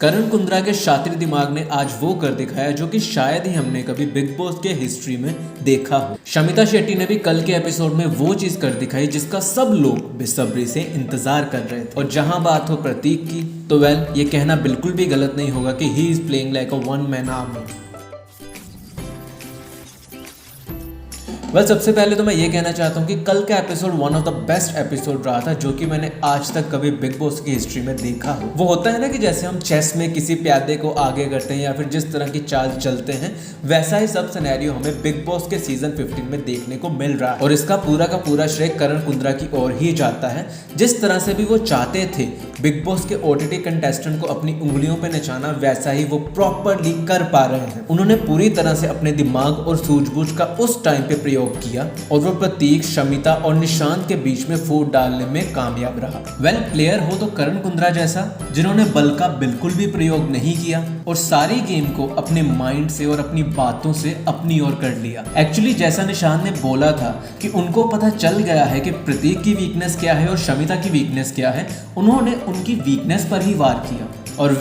करण कुंद्रा के शातिर दिमाग ने आज वो कर दिखाया जो कि शायद ही हमने कभी बिग बॉस के हिस्ट्री में देखा हो। शमिता शेट्टी ने भी कल के एपिसोड में वो चीज कर दिखाई जिसका सब लोग बेसब्री से इंतजार कर रहे थे। और जहां बात हो प्रतीक की तो ये कहना बिल्कुल भी गलत नहीं होगा कि he is playing like a one man army. सबसे पहले तो मैं ये कहना चाहता हूँ कि कल का episode one of the best episode रहा था जो कि मैंने आज तक कभी बिग बॉस की हिस्ट्री में देखा हो। वो होता है ना कि जैसे हम चेस में किसी प्यादे को आगे करते हैं या फिर जिस तरह की चाल चलते हैं, वैसा ही सब सिनेरियो हमें बिग बॉस के सीजन 15 में देखने को मिल रहा है। और इसका पूरा का पूरा श्रेय करण कुंद्रा की ओर ही जाता है। जिस तरह से भी वो चाहते थे बिग बॉस के ओटीटी कंटेस्टेंट को अपनी उंगलियों पे नचाना, वैसा ही वो प्रॉपरली कर पा रहे हैं। उन्होंने पूरी तरह से अपने दिमाग और सूझबूझ का उस टाइम पे प्रयोग किया और वो प्रतीक, शमिता और निशांत के बीच में फूट डालने में कामयाब रहा। प्लेयर हो तो करण कुंद्रा जैसा, जिन्होंने बल का बिल्कुल भी प्रयोग नहीं किया और सारी गेम को अपने माइंड से और अपनी बातों से अपनी ओर कर लिया। एक्चुअली जैसा निशांत ने बोला था कि उनको पता चल गया है कि प्रतीक की वीकनेस क्या है और शमिता की वीकनेस क्या है, उन्होंने उनकी वीकनेस पर ही वार किया और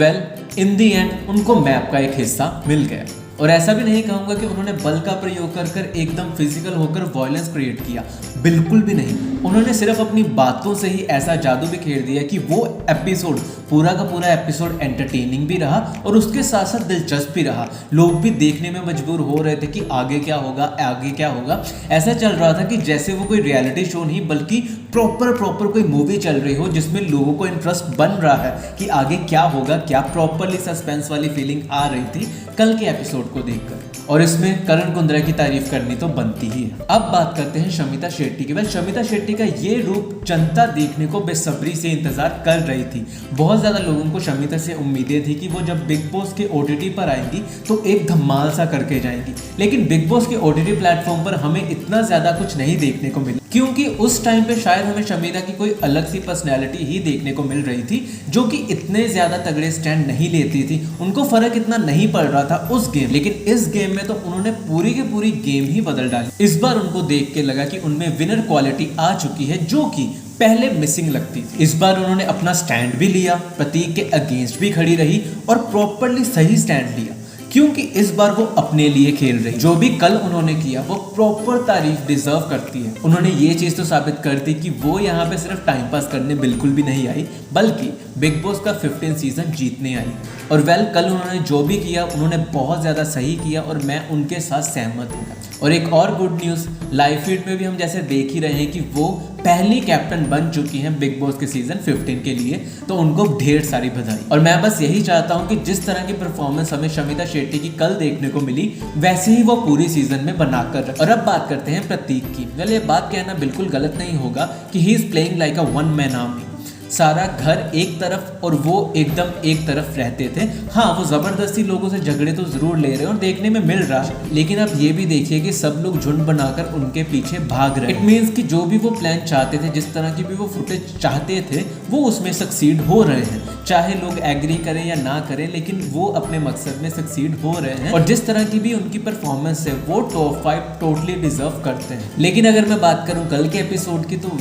इन दी एंड उनको मैप का एक हिस्सा मिल गया। और ऐसा भी नहीं कहूँगा कि उन्होंने बल का प्रयोग कर एकदम फिजिकल होकर वायलेंस क्रिएट किया, बिल्कुल भी नहीं। उन्होंने सिर्फ अपनी बातों से ही ऐसा जादू बिखेर दिया कि वो एपिसोड, पूरा का पूरा एपिसोड एंटरटेनिंग भी रहा और उसके साथ साथ दिलचस्प भी रहा। लोग भी देखने में मजबूर हो रहे थे कि आगे क्या होगा, आगे क्या होगा। ऐसा चल रहा था कि जैसे वो कोई रियलिटी शो नहीं बल्कि प्रॉपर कोई मूवी चल रही हो जिसमें लोगों को इंटरेस्ट बन रहा है कि आगे क्या होगा, क्या प्रॉपरली सस्पेंस वाली फीलिंग आ रही थी कल के एपिसोड को देखकर। और इसमें करण कुंद्रा की तारीफ करनी तो बनती ही है। अब बात करते हैं शमिता शेट्टी की। शमिता शेट्टी का ये रूप जनता देखने को बेसब्री से इंतजार कर रही थी। बहुत ज्यादा लोगों को शमिता से उम्मीदें थी कि वो जब बिग बॉस के ओटीटी पर आएंगी तो एक धमाल सा करके जाएंगी, लेकिन बिग बॉस के ओटीटी प्लेटफॉर्म पर हमें इतना ज्यादा कुछ नहीं देखने को मिला, क्योंकि उस टाइम पे शायद हमें शमिता की कोई अलग सी पर्सनैलिटी ही देखने को मिल रही थी जो कि इतने ज्यादा तगड़े स्टैंड नहीं लेती थी। उनको फर्क इतना नहीं पड़ रहा था उस गेम, लेकिन इस गेम में तो उन्होंने पूरी की पूरी गेम ही बदल डाली। इस बार उनको देख के लगा कि उनमें विनर क्वालिटी आ चुकी है जो कि पहले मिसिंग लगती थी। इस बार उन्होंने अपना स्टैंड भी लिया, प्रतीक के अगेंस्ट भी खड़ी रही और प्रॉपरली सही स्टैंड लिया, क्योंकि इस बार वो अपने लिए खेल रही। जो भी कल उन्होंने किया वो प्रॉपर तारीफ डिजर्व करती है। उन्होंने ये चीज तो साबित कर दी कि वो यहाँ पे सिर्फ टाइम पास करने बिल्कुल भी नहीं आई, बल्कि बिग बॉस का 15 सीजन जीतने आई। और कल उन्होंने जो भी किया उन्होंने बहुत ज़्यादा सही किया और मैं उनके साथ सहमत हूँ। और एक और गुड न्यूज़, लाइव फीड में भी हम जैसे देख ही रहे हैं कि वो पहली कैप्टन बन चुकी हैं बिग बॉस के सीजन 15 के लिए, तो उनको ढेर सारी बधाई। और मैं बस यही चाहता हूँ कि जिस तरह की परफॉर्मेंस हमें शमिता शेट्टी की कल देखने को मिली वैसे ही वो पूरी सीजन में बनाकर रहे। और अब बात करते हैं प्रतीक की। ये बात कहना बिल्कुल गलत नहीं होगा कि he is playing like a one man army. सारा घर एक तरफ और वो एकदम एक तरफ रहते थे। हाँ, वो जबरदस्ती लोगों से झगड़े तो जरूर ले रहे हैं और देखने में मिल रहा है, लेकिन अब ये भी देखिए कि सब लोग झुंड बनाकर उनके पीछे भाग रहे हैं। इट मीन्स कि जो भी वो प्लान चाहते थे, जिस तरह की भी वो फुटेज चाहते थे, वो उसमें सक्सीड हो रहे हैं। चाहे लोग एग्री करें या ना करें, लेकिन वो अपने मकसद में सक्सीड हो रहे हैं। और जिस तरह की भी उनकी परफॉर्मेंस है वो टॉप 5 टोटली डिजर्व करते हैं। लेकिन अगर मैं बात करूं कल के एपिसोड की तो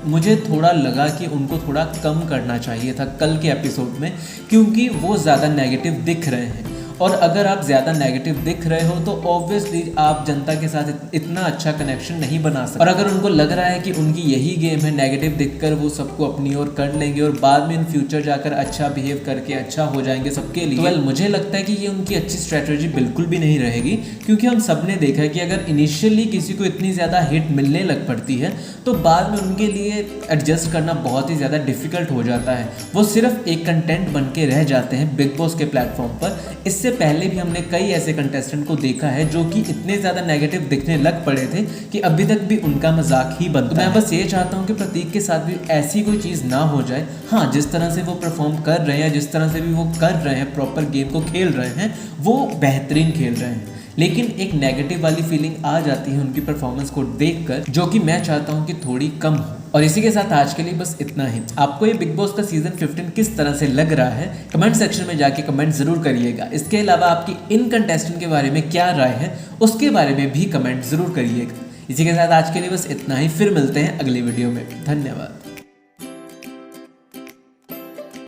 मुझे थोड़ा लगा कि उनको थोड़ा कम करना चाहिए था कल के एपिसोड में, क्योंकि वो ज़्यादा नेगेटिव दिख रहे हैं। और अगर आप ज़्यादा नेगेटिव दिख रहे हो तो ऑब्वियसली आप जनता के साथ इतना अच्छा कनेक्शन नहीं बना सकते। और अगर उनको लग रहा है कि उनकी यही गेम है, नेगेटिव दिखकर वो सबको अपनी ओर कर लेंगे और बाद में इन फ्यूचर जाकर अच्छा बिहेव करके अच्छा हो जाएंगे सबके लिए, तो मुझे लगता है कि ये उनकी अच्छी स्ट्रेटजी बिल्कुल भी नहीं रहेगी। क्योंकि हम सब ने देखा है कि अगर इनिशियली किसी को इतनी ज़्यादा हिट मिलने लग पड़ती है तो बाद में उनके लिए एडजस्ट करना बहुत ही ज़्यादा डिफिकल्ट हो जाता है। वो सिर्फ एक कंटेंट बन के रह जाते हैं बिग बॉस के प्लेटफॉर्म पर। इससे पहले भी हमने कई ऐसे कंटेस्टेंट को देखा है जो कि इतने ज़्यादा नेगेटिव दिखने लग पड़े थे कि अभी तक भी उनका मजाक ही बनता है। मैं बस ये चाहता हूँ कि प्रतीक के साथ भी ऐसी कोई चीज़ ना हो जाए। हाँ, जिस तरह से वो परफॉर्म कर रहे हैं, जिस तरह से भी वो कर रहे हैं, प्रॉपर गेम को खेल रहे हैं, वो बेहतरीन खेल रहे हैं, लेकिन एक नेगेटिव वाली फीलिंग आ जाती है उनकी परफॉर्मेंस को देखकर, जो कि मैं चाहता हूँ कि थोड़ी कम हो। और इसी के साथ आज के लिए बस इतना ही। आपको ये बिग बॉस का सीजन 15 किस तरह से लग रहा है कमेंट सेक्शन में जाके कमेंट जरूर करिएगा। इसके अलावा आपकी इन कंटेस्टेंट के बारे में क्या राय है उसके बारे में भी कमेंट जरूर करिएगा। इसी के साथ आज के लिए बस इतना ही। फिर मिलते हैं अगली वीडियो में। धन्यवाद।